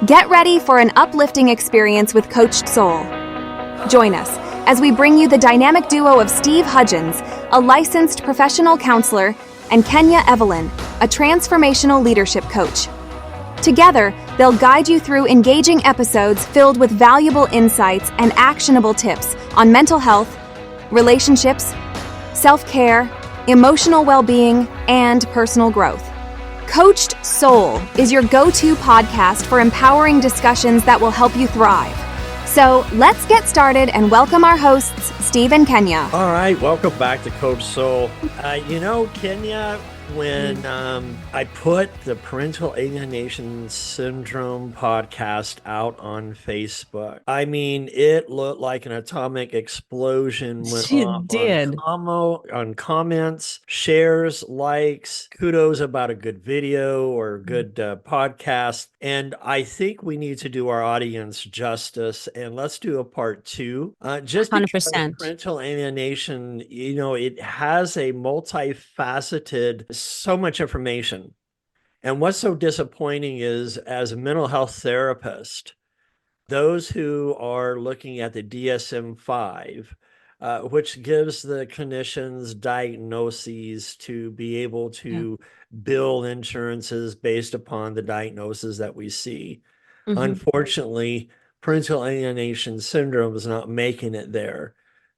Get ready for an uplifting experience with Coached Soul. Join us as we bring you the dynamic duo of Steve Hudgens, a licensed professional counselor, and Kenya Evelyn, a transformational leadership coach. Together, they'll guide you through engaging episodes filled with valuable insights and actionable tips on mental health, relationships, self-care, emotional well-being, and personal growth. Coached Soul is your go-to podcast for empowering discussions that will help you thrive. So let's get started and welcome our hosts, Steve and Kenya. All right, welcome back to Coach Soul. Kenya, when I put the Parental Alienation Syndrome podcast out on Facebook, I mean, it looked like an atomic explosion went off on comments, shares, likes, kudos about a good video or a good podcast. And I think we need to do our audience justice, and let's do a part two. Just 100%. because parental alienation, it has a multifaceted, so much information. And what's so disappointing is, as a mental health therapist, those who are looking at the DSM-5, which gives the clinicians diagnoses to be able to bill insurances based upon the diagnoses that we see. Unfortunately, parental alienation syndrome is not making it there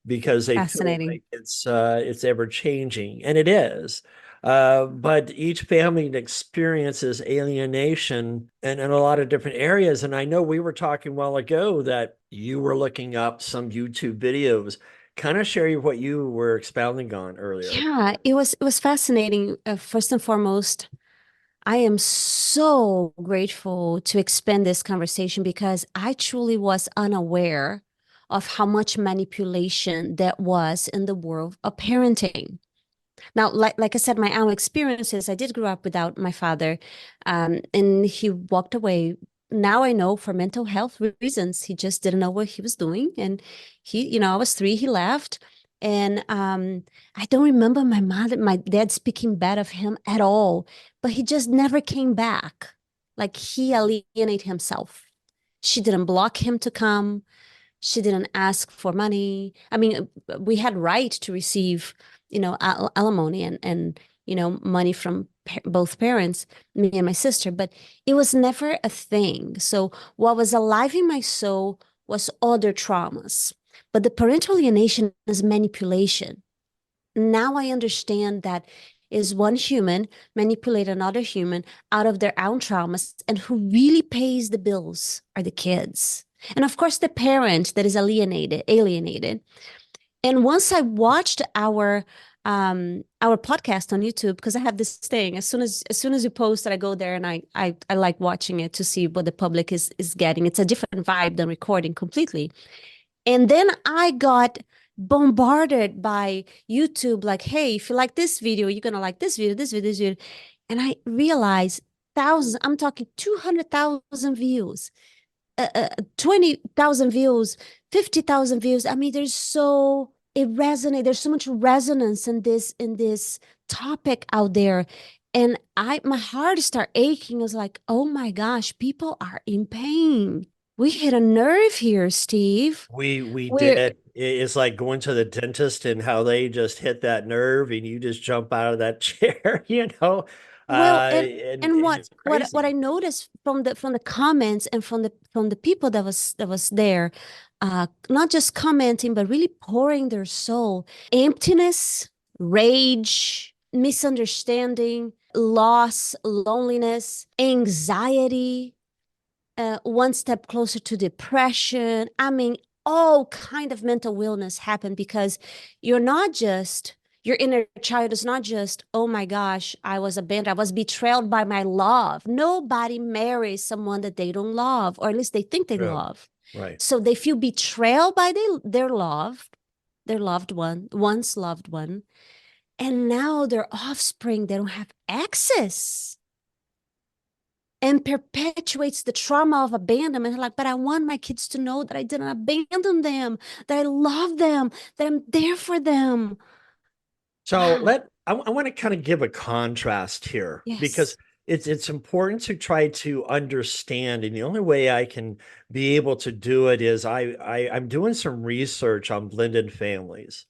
because they feel like it's ever changing, and it is. But each family experiences alienation in a lot of different areas. And I know we were talking a while ago that you were looking up some YouTube videos. Kind of share what you were expounding on earlier. Yeah, it was fascinating. First and foremost, I am so grateful to expand this conversation because I truly was unaware of how much manipulation that was in the world of parenting. Now, like I said, my own experiences, I did grow up without my father, and he walked away. Now I know for mental health reasons, he just didn't know what he was doing. And I was 3, he left. And I don't remember my dad speaking bad of him at all, but he just never came back. Like, he alienated himself. She didn't block him to come. She didn't ask for money. I mean, we had right to receive alimony and money from both parents, me and my sister, but it was never a thing. So what was alive in my soul was other traumas. But the parental alienation is manipulation. Now I understand that is one human manipulate another human out of their own traumas, and who really pays the bills are the kids. And of course, the parent that is alienated. And once I watched our podcast on YouTube, because I have this thing, as soon as you post it, I go there and I like watching it to see what the public is getting. It's a different vibe than recording completely. And then I got bombarded by YouTube, like, hey, if you like this video, you're gonna like this video, this video, this video. And I realized thousands, I'm talking 200,000 views, 20,000 views, 50,000 views. I mean, there's so much resonance in this topic out there. And my heart started aching. I was like, oh my gosh, people are in pain. We hit a nerve here, Steve. We did. It's like going to the dentist and how they just hit that nerve and you just jump out of that chair, Well, and what I noticed from the comments and from the people that was there, not just commenting, but really pouring their soul, emptiness, rage, misunderstanding, loss, loneliness, anxiety, one step closer to depression. I mean, all kind of mental illness happen because your inner child is not just, oh my gosh, I was abandoned, I was betrayed by my love. Nobody marries someone that they don't love, or at least they think they love. Right. So they feel betrayed by their loved one, once loved one, and now their offspring, they don't have access. And perpetuates the trauma of abandonment. Like, but I want my kids to know that I didn't abandon them, that I love them, that I'm there for them. So I want to kind of give a contrast here, because it's important to try to understand, and the only way I can be able to do it is I'm doing some research on blended families.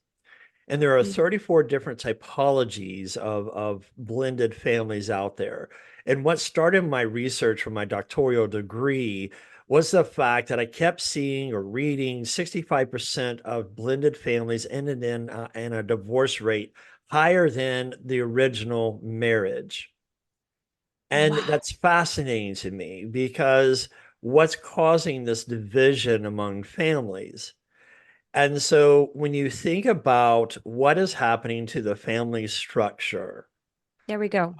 And there are Mm. 34 different typologies of blended families out there. And what started my research for my doctoral degree was the fact that I kept seeing or reading 65% of blended families ended in a divorce rate higher than the original marriage. And Wow. that's fascinating to me because what's causing this division among families? And so when you think about what is happening to the family structure, There we go.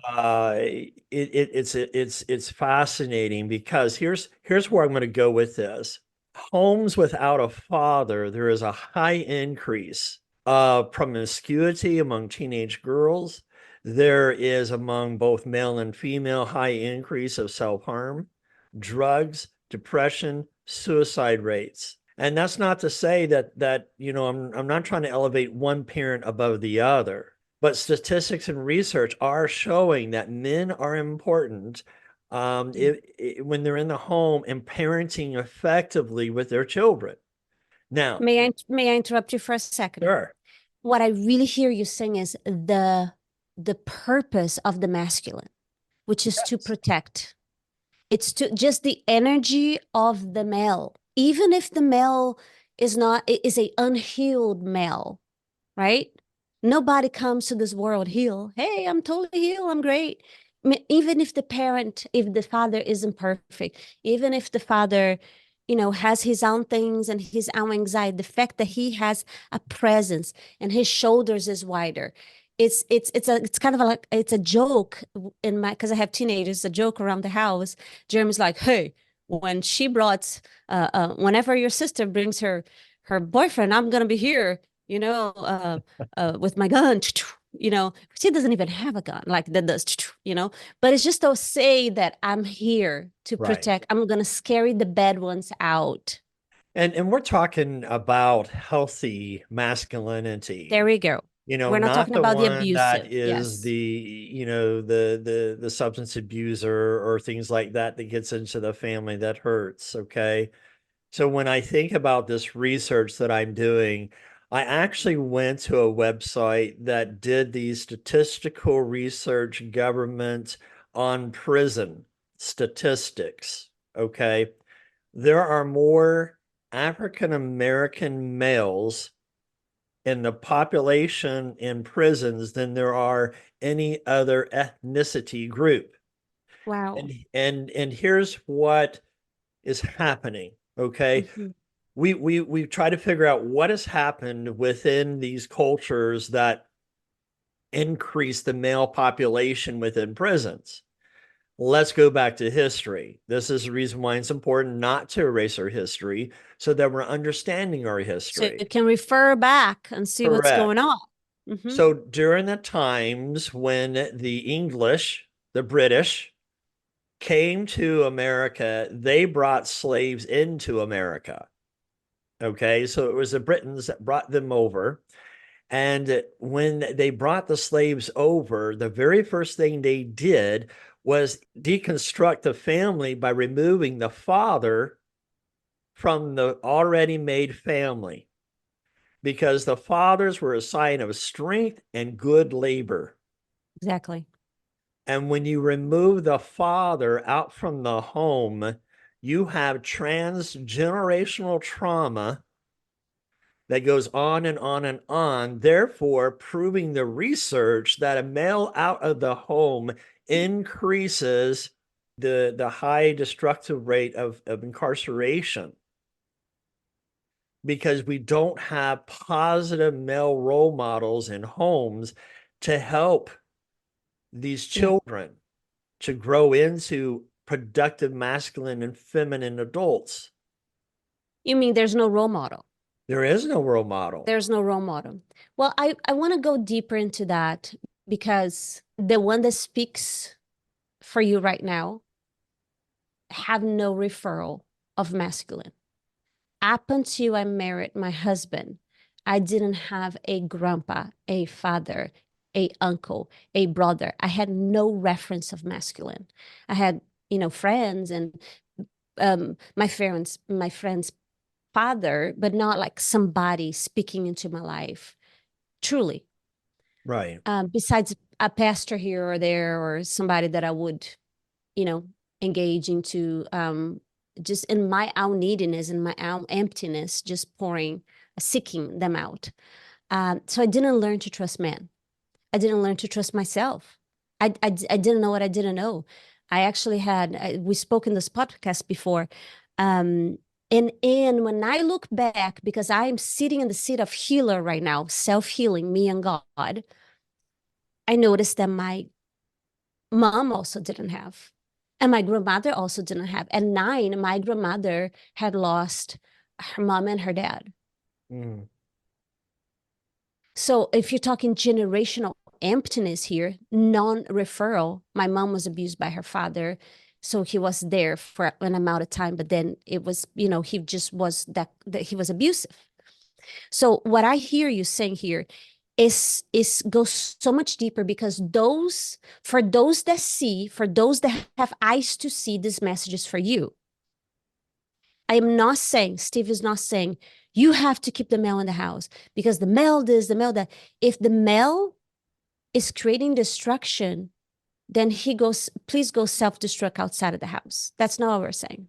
it's fascinating because here's where I'm going to go with this. Homes without a father, there is a high increase of promiscuity among teenage girls. There is among both male and female high increase of self-harm, drugs, depression, suicide rates. And that's not to say that I'm not trying to elevate one parent above the other, but statistics and research are showing that men are important when they're in the home and parenting effectively with their children. Now, May I interrupt you for a second? sure, What I really hear you saying is the purpose of the masculine, which is to yes, protect. It's to just the energy of the male, even if the male is not is a unhealed male, right? Nobody comes to this world healed. Hey, I'm totally healed. I'm great. Even if the parent, if the father isn't perfect, even if the father, has his own things and his own anxiety, the fact that he has a presence and his shoulders is wider. It's kind of like it's a joke in my because I have teenagers, a joke around the house. Jeremy's like, hey, when she brought whenever your sister brings her boyfriend, I'm gonna be here, with my gun. She doesn't even have a gun like that does, but it's just to say that I'm here to right. protect. I'm gonna scare the bad ones out. And we're talking about healthy There masculinity, we go. We're not not talking the about the one that abusive. is Yes. the substance abuser or things like that that gets into the family that hurts, okay? So when I think about this research that I'm doing, I actually went to a website that did the statistical research government on prison statistics, okay? There are more African American males in the population in prisons than there are any other ethnicity group. Wow. And here's what is happening. Okay. Mhm. We try to figure out what has happened within these cultures that increase the male population within prisons. Let's go back to history. This is the reason why it's important not to erase our history so that we're understanding our So you history. can refer back and see what's Correct. going on. Hmm. So during the times when the English, the British, came to America, they brought slaves into America. Okay, so it was the Britons that brought them over. And when they brought the slaves over, the very first thing they did was deconstruct the family by removing the father from the already made family because the fathers were a sign of strength and good labor. Exactly. And when you remove the father out from the home, you have transgenerational trauma that goes on and on and on, therefore proving the research that a male out of the home increases the high destructive rate of incarceration because we don't have positive male role models in homes to help these Yeah. children to grow into productive masculine and feminine adults. You mean there's no role model? There is no role model. There's no role model. Well, I want to go deeper into that because the one that speaks for you right now have no referral of masculine. Up until I married my husband, I didn't have a grandpa, a father. a uncle, a brother. I had no reference of masculine. I had, friends and my friend's father, but not like somebody speaking into my life, truly. Right. Besides a pastor here or there, or somebody that I would, you know, engage into, just in my own neediness and my own emptiness, just pouring, seeking them out. So I didn't learn to trust men. I didn't learn to trust myself. I didn't know what I didn't know. I actually we spoke in this podcast before. And when I look back, because I'm sitting in the seat of healer right now, self-healing, me and God, I noticed that my mom also didn't have. And my grandmother also didn't have. At 9, my grandmother had lost her mom and her dad. Mm. So if you're talking generational emptiness here, non-referral, my mom was abused by her father. So he was there for an amount of time, but then it was, he just was that he was abusive. So what I hear you saying here is goes so much deeper, because for those that have eyes to see, this message is for you. I am not saying, Steve is not saying, you have to keep the male in the house because the male this, the male that. If the male is creating destruction, then please go self-destruct outside of the house. That's not what we're saying.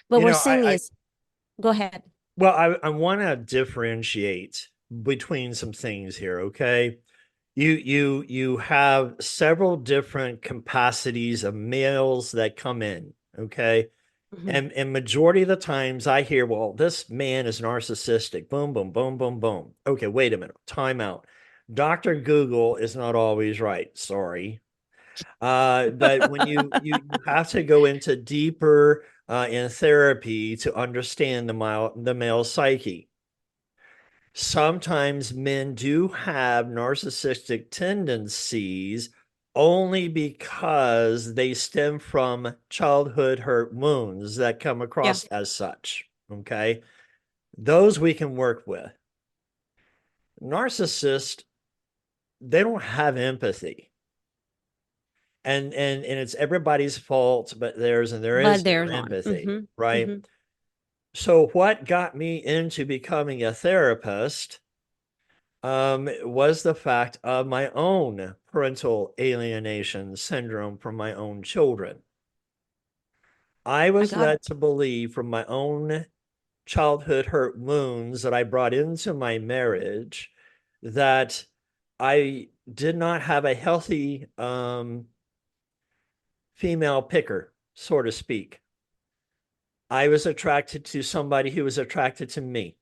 What You we're know, saying is, go ahead. well, I want to differentiate between some things here, okay? You have several different capacities of males that come in, okay? Mhm. And majority of the times I hear, well, this man is narcissistic. Boom, boom, boom, boom, boom. Okay, wait a minute. Time out. Dr. Google is not always right. Sorry. But when you have to go into deeper in therapy to understand the male psyche. Sometimes men do have narcissistic tendencies only because they stem from childhood hurt wounds that come Yeah. across as such. Okay. Those we can work with. Narcissists, they don't have empathy. And it's everybody's fault, but there is But no there's one. empathy, Mm-hmm. right? Mm-hmm. So what got me into becoming a therapist was the fact of my own parental alienation syndrome from my own children. I I was got it. led to believe from my own childhood hurt wounds that I brought into my marriage that I did not have a healthy female picker, so to speak. I was attracted to somebody who was attracted to me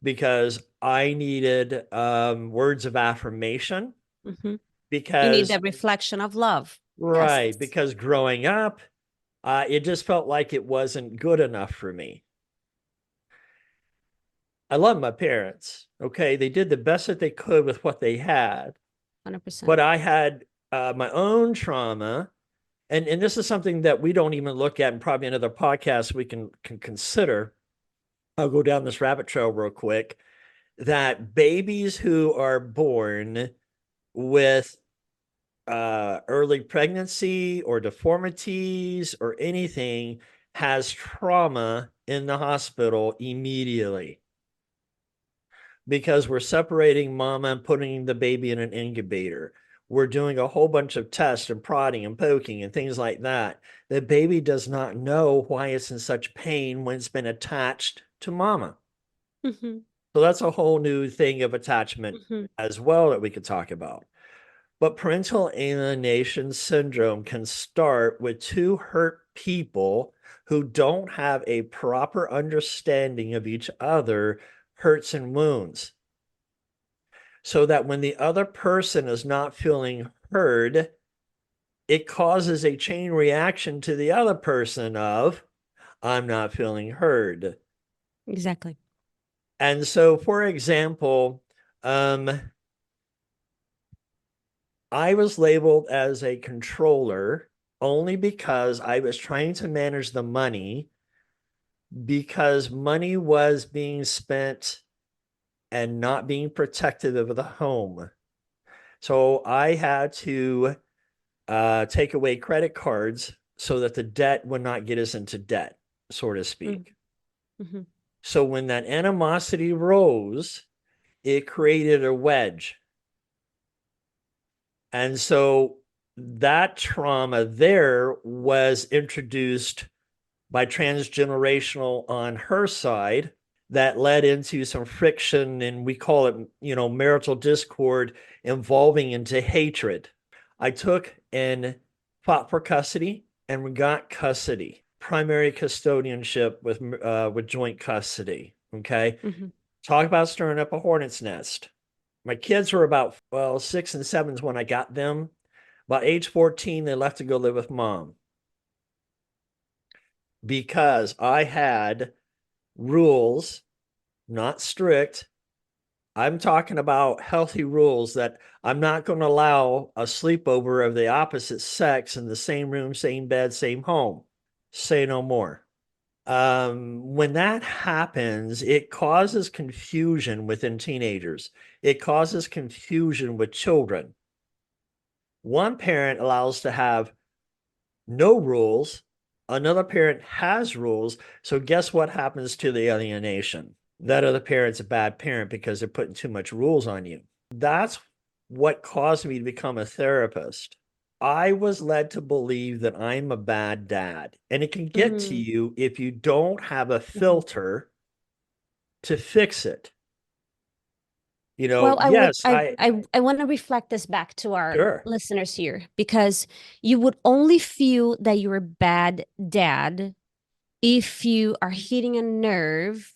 because I needed words of affirmation Mm-hmm. You need because that reflection of love. Yes. right, because growing up, it just felt like it wasn't good enough for me. I love my parents. Okay, they did the best that they could with what they had, 100%. but I had my own trauma, and this is something that we don't even look at, and probably another podcast we can consider. I'll go down this rabbit trail real quick. That babies who are born with early pregnancy or deformities or anything has trauma in the hospital immediately because we're separating mama and putting the baby in an incubator. We're doing a whole bunch of tests and prodding and poking and things like that. The baby does not know why it's in such pain when it's been attached to mama. Mm-hmm. So that's a whole new thing of attachment Mm-hmm. as well that we could talk about. But parental alienation syndrome can start with two hurt people who don't have a proper understanding of each other hurts and wounds. So that when the other person is not feeling heard, it causes a chain reaction to the other person of, I'm not feeling heard. Exactly. And so, for example, I was labeled as a controller only because I was trying to manage the money because money was being spent and not being protective of the home. So I had to take away credit cards so that the debt would not get us into debt, so to speak. Mm-hmm. So when that animosity rose, it created a wedge. And so that trauma there was introduced by transgenerational on her side that led into some friction, and we call it, marital discord evolving into hatred. I took and fought for custody and we got custody, primary custodianship with joint custody. Okay. Mm-hmm. Talk about stirring up a hornet's nest. My kids were about, 6 and 7 when I got them. About age 14, they left to go live with mom because I had rules, not strict. I'm talking about healthy rules that I'm not going to allow a sleepover of the opposite sex in the same room, same bed, same home. Say no more. When that happens, it causes confusion within teenagers. It causes confusion with children. One parent allows to have no rules. Another parent has rules. So guess what happens to the alienation? That other parent's a bad parent because they're putting too much rules on you. That's what caused me to become a therapist. I was led to believe that I'm a bad dad. And it can get to Mm-hmm. you if you don't have a filter to fix it. Well, I would Yes, I want to reflect this back to our sure. listeners here, because you would only feel that you're a bad dad if you are hitting a nerve,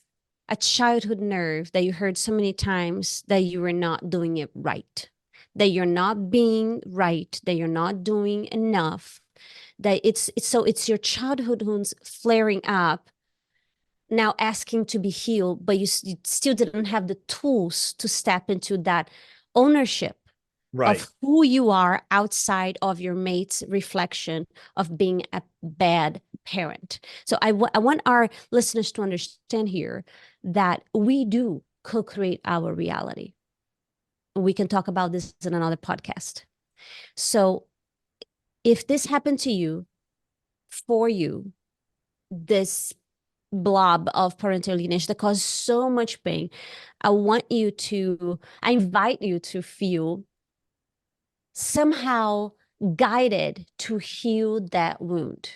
a childhood nerve that you heard so many times that you were not doing it right, that you're not being right, that you're not doing enough, that it's your childhood wounds flaring up now asking to be healed, but you still didn't have the tools to step into that ownership Right. of who you are outside of your mate's reflection of being a bad parent. So I want our listeners to understand here that we do co-create our reality. We can talk about this in another podcast. So if this happened to you, for you, this blob of parental alienation that causes so much pain, I invite you to feel somehow guided to heal that wound.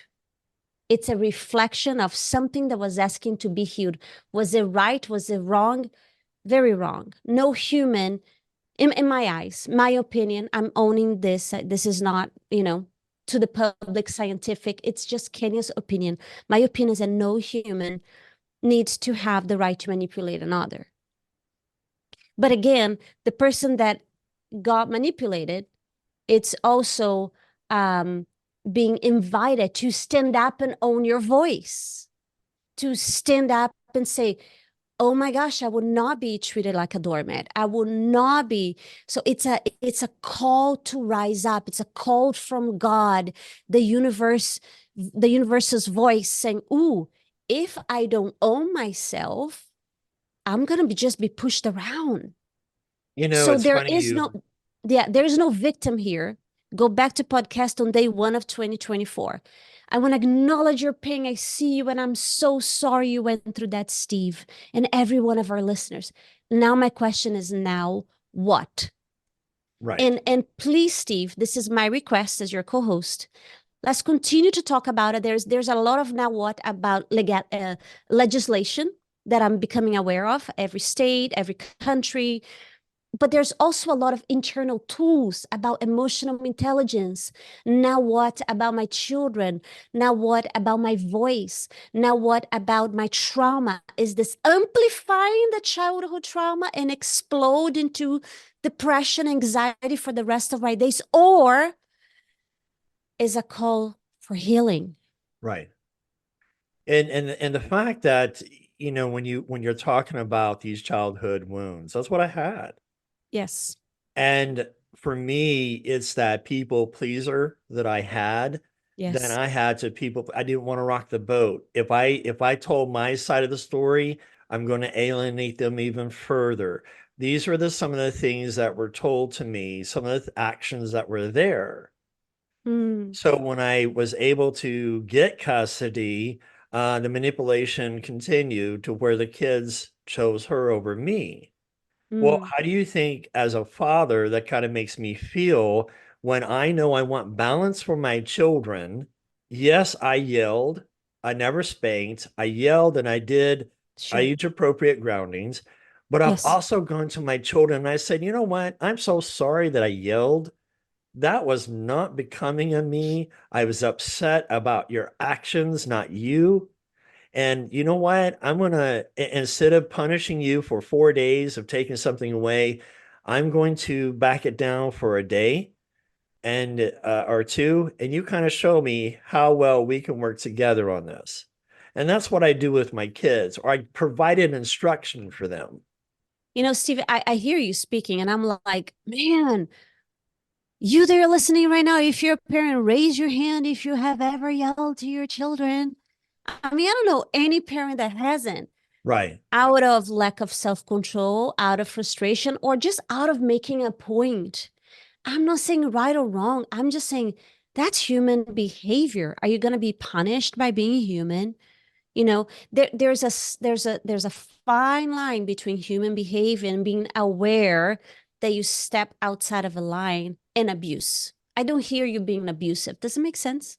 It's a reflection of something that was asking to be healed. Was it right? Was it wrong? Very wrong. No human, in my eyes, my opinion, I'm owning this. This is not, to the public scientific. It's just Kenya's opinion. My opinion is that no human needs to have the right to manipulate another. But again, the person that got manipulated, it's also being invited to stand up and own your voice, to stand up and say, oh my gosh, I will not be treated like a doormat. I will not be. So it's a call to rise up. It's a call from God, the universe's voice saying, ooh, if I don't own myself, I'm going to just be pushed around. So It's funny there is no victim here. Go back to podcast on day 1 of 2024. I want to acknowledge your pain. I see you, and I'm so sorry you went through that, Steve, and every one of our listeners. Now my question is, now what? right. And please, Steve, this is my request as your co-host. Let's continue to talk about it. There's a lot of now what about legislation that I'm becoming aware of, every state, every country. But there's also a lot of internal tools about emotional intelligence. Now what about my children? Now what about my voice? Now what about my trauma? Is this amplifying the childhood trauma and explode into depression, anxiety for the rest of my days? Or is a call for healing? Right. And the fact that, when you're talking about these childhood wounds, that's what I had. Yes. And for me, it's that people pleaser that I had. Then Yes. I had to people, I didn't want to rock the boat. If I told my side of the story, I'm going to alienate them even further. These were some of the things that were told to me, some of the actions that were there. Mm, So when I was able to get custody, the manipulation continued to where the kids chose her over me. Well, mm, how do you think, as a father, that kind of makes me feel when I know I want balance for my children? Yes, I yelled. I never spanked. I yelled and I sure. used appropriate groundings. But I've Yes. also gone to my children and I said, you know what? I'm so sorry that I yelled. That was not becoming of me. I was upset about your actions, not you. And you know what? I'm gonna, instead of punishing you for 4 days of taking something away, I'm going to back it down for a day and or two, and you kind of show me how well we can work together on this. And that's what I do with my kids, or I provided instruction for them. You know, Steve, I hear you speaking, and I'm like, man, you there listening right now, if you're a parent, raise your hand if you have ever yelled to your children. I mean, I don't know any parent that hasn't, Right. out of lack of self control, out of frustration, or just out of making a point. I'm not saying right or wrong. I'm just saying that's human behavior. Are you going to be punished by being human? You know, there's a fine line between human behavior and being aware that you step outside of a line and abuse. I don't hear you being abusive. Does it make sense?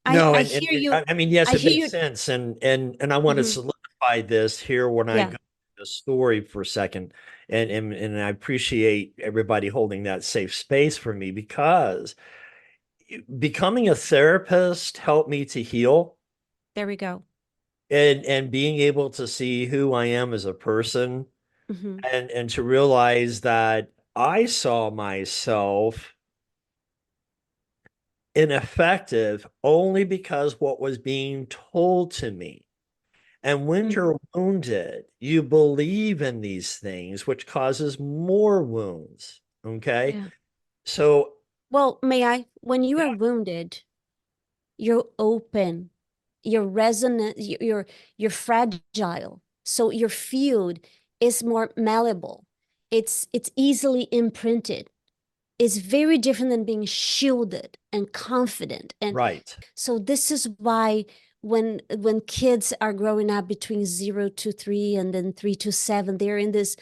I No, I and hear you. I mean, yes, I it hear makes you. sense, and I want to Mhm. solidify this here when I Yeah, go to the story for a second, and I appreciate everybody holding that safe space for me because becoming a therapist helped me to heal there we go. and being able to see who I am as a person Hmm. and to realize that I saw myself ineffective only because what was being told to me. And when Hmm. you're wounded, you believe in these things, which causes more wounds. Okay. Yeah. So, Well, may I? When you yeah, are wounded, you're open, you're resonant, you're fragile. So your field is more malleable. It's easily imprinted. It's very different than being shielded and confident. And right. so this is why when kids are growing up between 0 to 3 and then 3 to 7, they're in this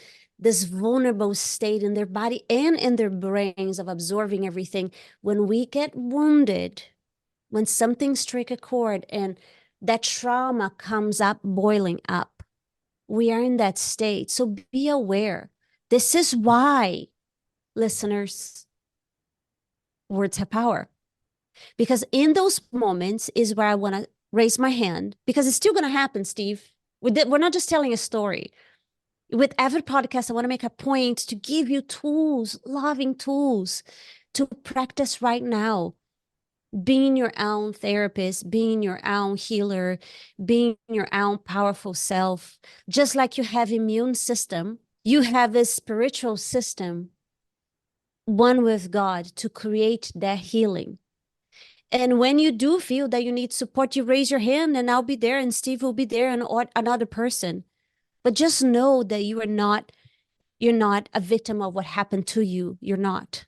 vulnerable state in their body and in their brains of absorbing everything. When we get wounded, when something strike a chord and that trauma comes up boiling up, we are in that state. So be aware. This is why, listeners, words have power. Because in those moments is where I want to raise my hand, because it's still going to happen, Steve. We're not just telling a story. With every podcast, I want to make a point to give you tools, loving tools to practice right now. Being your own therapist, being your own healer, being your own powerful self. Just like you have immune system, you have a spiritual system, one with God, to create that healing. And when you do feel that you need support, you raise your hand and I'll be there and Steve will be there and another person. But just know that you're not a victim of what happened to you. You're not.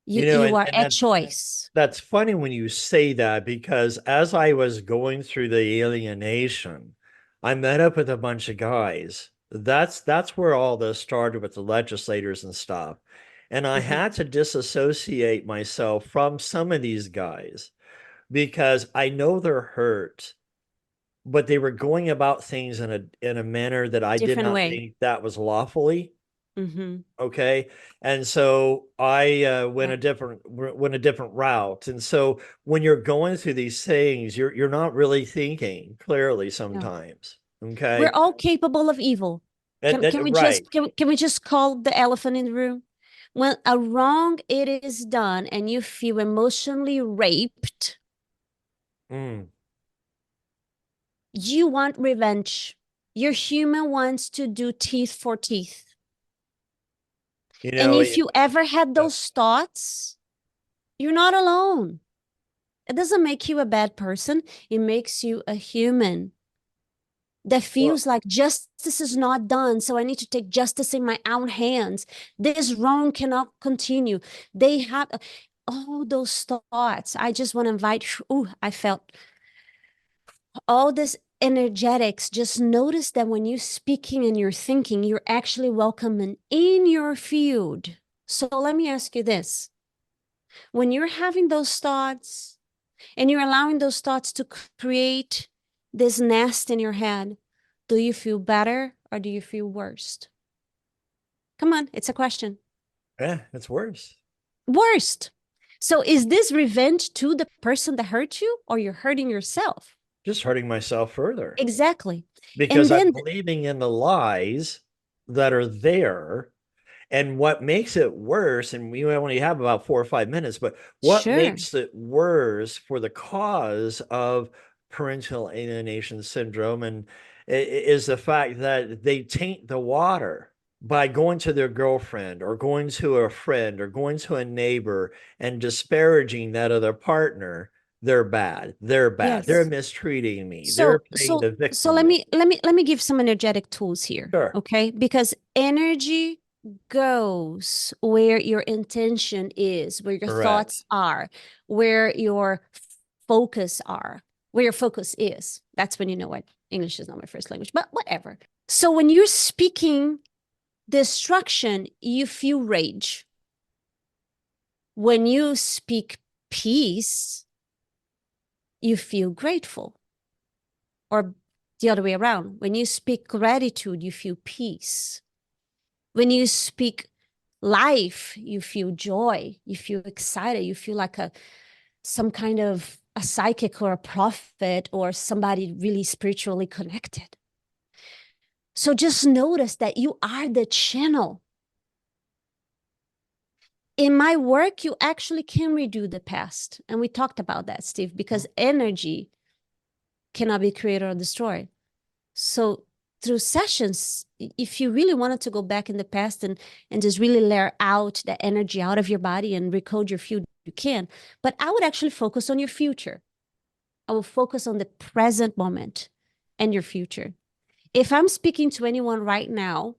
You You know, you are and at choice. that's funny when you say that because as I was going through the alienation, I met up with a bunch of guys. That's where all this started with the legislators and stuff. And I Mhm. had to disassociate myself from some of these guys because I know they're hurt, but they were going about things in a manner that I did Different not way. think that was lawfully. Hmm. Okay. And so I Yeah. went a different route. And so when you're going through these things, you're not really thinking clearly No. sometimes. We're Okay. all capable of evil. Can we Right. just can we just call the elephant in the room? When a wrong it is done and you feel emotionally raped, Mm. you want revenge. Your human wants to do teeth for teeth. You And know, if you ever had uh, those thoughts, you're not alone. It doesn't make you a bad person, it makes you a human. that feels like justice is not done, so I need to take justice in my own hands. This wrong cannot continue. They have all those thoughts. I just want to invite, I felt all this energetics. Just notice that when you're speaking and you're thinking, you're actually welcoming in your field. So let me ask you this. When you're having those thoughts and you're allowing those thoughts to create this nest in your head, do you feel better or do you feel worst? Come on, it's a question. Yeah, it's worse. Worst. So is this revenge to the person that hurt you, or you're hurting yourself? Just hurting myself further. Exactly. Because And then I'm believing in the lies that are there. And what makes it worse, and we only have about 4 or 5 minutes, but what sure. makes it worse for the cause of parental alienation syndrome and is the fact that they taint the water by going to their girlfriend or going to a friend or going to a neighbor and disparaging that other partner. They're bad. They're bad. They're Yes. mistreating me. They're So playing the victim. so let me give some energetic tools here. Sure. Okay? Because energy goes where your intention is, where your Correct. thoughts are, where your focus are, where your focus is. That's when you know what English is not my first language, but whatever. So when you're speaking destruction, you feel rage. When you speak peace, you feel grateful. Or the other way around. When you speak gratitude, you feel peace. When you speak life, you feel joy. You feel excited. You feel like some kind of a psychic or a prophet or somebody really spiritually connected. So just notice that you are the channel. In my work, you actually can redo the past. And we talked about that, Steve, because energy cannot be created or destroyed. So through sessions, if you really wanted to go back in the past and just really layer out the energy out of your body and recode your future, you can. But I would actually focus on your future. I will focus on the present moment and your future. If I'm speaking to anyone right now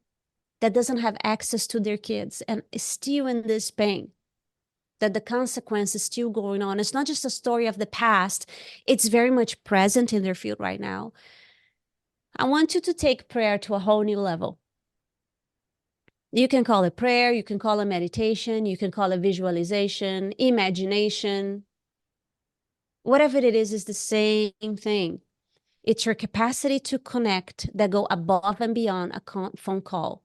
that doesn't have access to their kids and is still in this pain, that the consequence is still going on, it's not just a story of the past, it's very much present in their field right now. I want you to take prayer to a whole new level. You can call it prayer, you can call it meditation, you can call it visualization, imagination. Whatever it is the same thing. It's your capacity to connect that go above and beyond a phone call.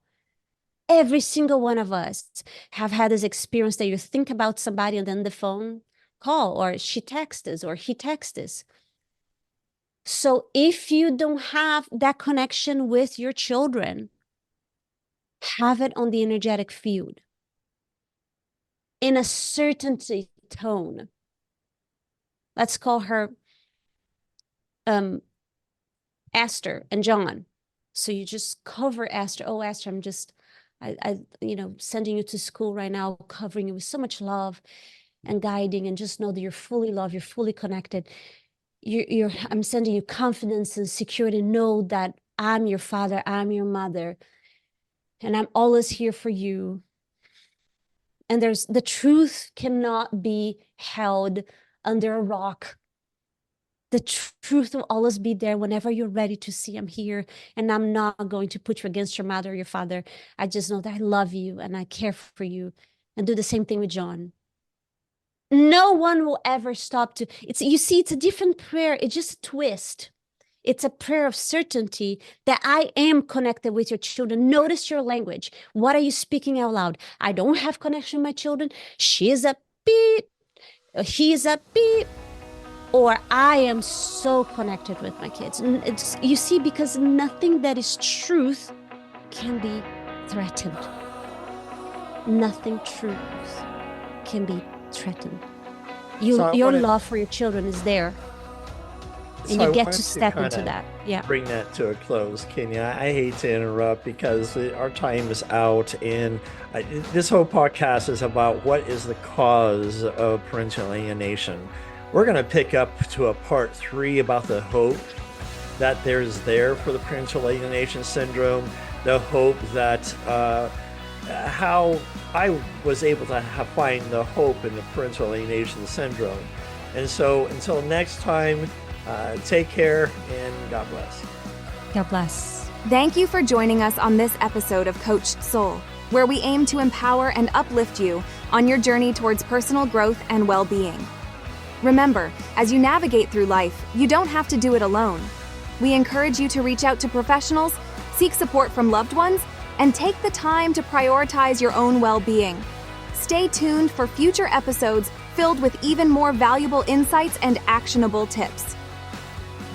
Every single one of us have had this experience that you think about somebody and then the phone call, or she texts us, or he texts us. So if you don't have that connection with your children, have it on the energetic field in a certainty tone. Let's call her Esther and John. So you just cover Esther. Oh, Esther, I'm just, I sending you to school right now, covering you with so much love and guiding, and just know that you're fully loved, you're fully connected. I'm sending you confidence and security. Know that I'm your father, I'm your mother, and I'm always here for you. And the truth cannot be held under a rock. The truth will always be there whenever you're ready to see I'm here. And I'm not going to put you against your mother or your father. I just know that I love you and I care for you. And do the same thing with John. No one will ever stop to, it's a different prayer. It's just a twist. It's a prayer of certainty that I am connected with your children. Notice your language. What are you speaking out loud? I don't have connection with my children. She is a beep. He's a beep. Or I am so connected with my kids. You see, because nothing that is truth can be threatened. Nothing truth can be threatened. Your love for your children is there. And you get to step into that. Yeah. Bring that to a close, Kenya. I hate to interrupt because our time is out, and this whole podcast is about what is the cause of parental alienation. We're going to pick up to a part 3 about the hope that there's there for the parental alienation syndrome, the hope that how I was able to find the hope in the parental alienation syndrome. And so until next time, take care and God bless. God bless. Thank you for joining us on this episode of Coached Soul, where we aim to empower and uplift you on your journey towards personal growth and well-being. Remember, as you navigate through life, you don't have to do it alone. We encourage you to reach out to professionals, seek support from loved ones, and take the time to prioritize your own well-being. Stay tuned for future episodes filled with even more valuable insights and actionable tips.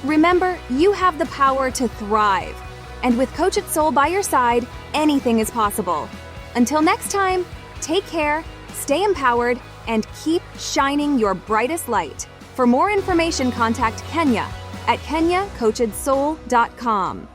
Remember, you have the power to thrive. And with Coached Soul by your side, anything is possible. Until next time, take care, stay empowered, and keep shining your brightest light. For more information, contact Kenya at kenyacoachedsoul.com.